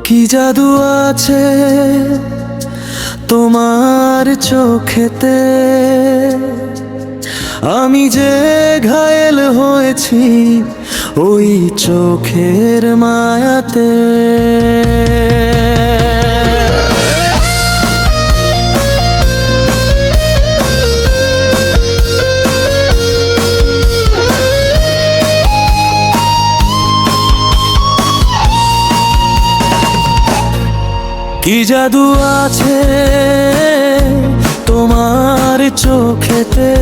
কি জাদু আছে তোমার চোখেতে, আমি যে ঘায়েল হয়েছি ওই চোখের মায়াতে। কি জাদু আছে তোমার চোখেতে,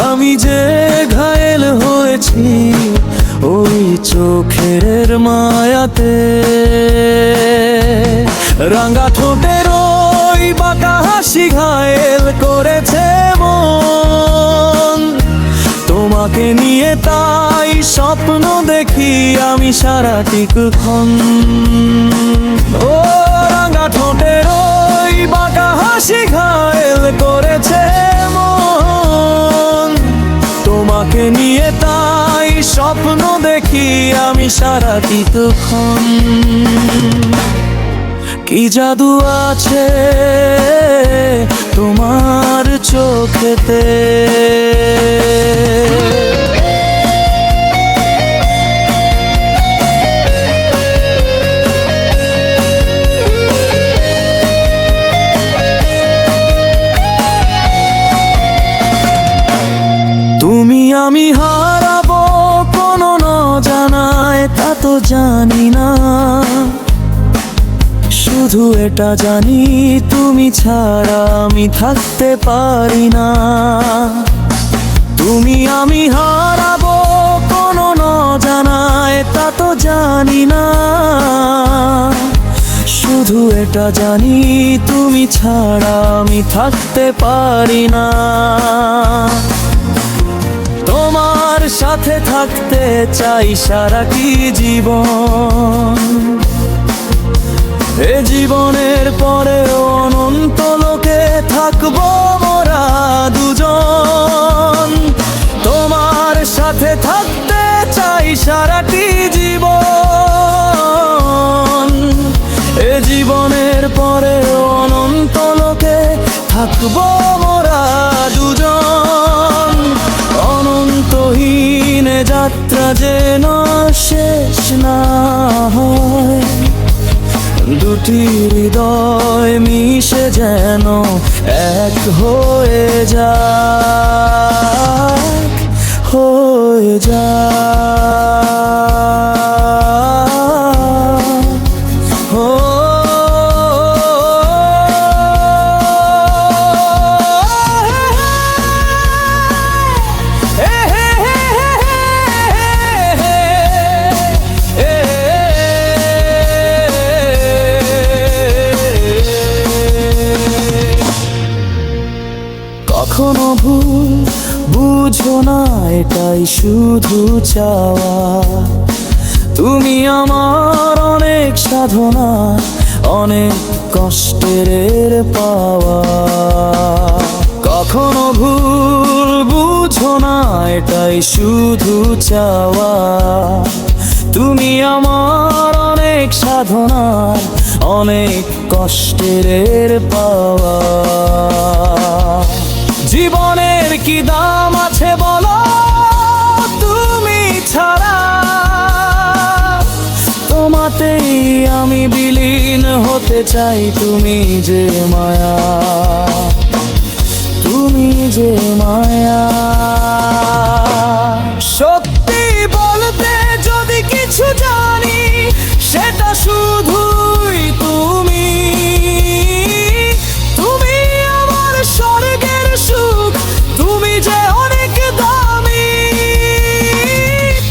আমি যে ঘায়েল হয়েছি ওই চোখের মায়াতে। রাঙা ঠোঁটের ওই বাঁকা হাসি ঘায়েল করেছে মন, তোমাকে নিয়ে তাই স্বপ্ন দেখি আমি সারাটিক্ষণ। ও রাঙা ঠোঁটের ওই বাঁকা হাসি ঘায়েল করেছে মন, তোমাকে নিয়ে তাই স্বপ্ন দেখি আমি সারাটিক্ষণ। কি জাদু আছে তোমার চোখেতে। তুমি আমি হারাবো কোনো না জানায় তা তো জানি না, শুধু এটা জানি তুমি ছাড়া আমি থাকতে পারি না। তুমি আমি হারাবো কোনো না জানায় তা তো জানি না, শুধু এটা জানি তুমি ছাড়া আমি থাকতে পারি না। তোমার সাথে থাকতে চাই সারাটি জীবন, এ জীবনের পরে অনন্ত লোকে থাকবো মোরা দুজন। তোমার সাথে থাকতে চাই সারাটি জীবন, এ জীবনের পরে অনন্ত লোকে থাকবো মোরা দুজন। অনন্তহীন যাত্রা যেন শেষ না হয়, দুটি হৃদয় মিশে যেন এক হয়ে যাক, হয়ে যাক, ও কখনো ভুল বুঝো না এটাই শুধু চাওয়া, তুমি আমার অনেক সাধনা অনেক কষ্টের পাওয়া। কখনো ভুল বুঝো না এটাই শুধু চাওয়া, তুমি আমার অনেক সাধনা অনেক কষ্টের পাওয়া। জীবনের কি দাম আছে বলো তুমি ছাড়া, তোমাতেই আমি বিলীন হতে চাই। তুমি যে মায়া, তুমি যে মায়া। সত্যি বলতে যদি কিছু জানি সেটা শুধুই তুমি। তুমি আমার স্বর্গের সুখ, তুমি যে অনেক দামি,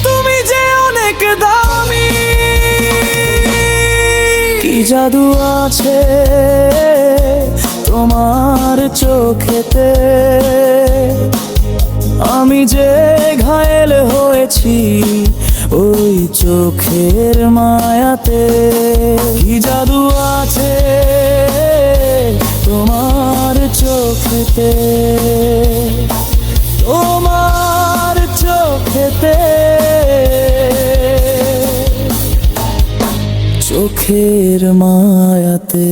তুমি যে অনেক দামি। কি জাদু আছে তোমার চোখেতে, আমি যে ঘায়েল হয়েছি ওই চোখের মায়াতে। কি জাদু আছে তোমার চোখেতে, তোমার চোখেতে। চোখের মায়াতে।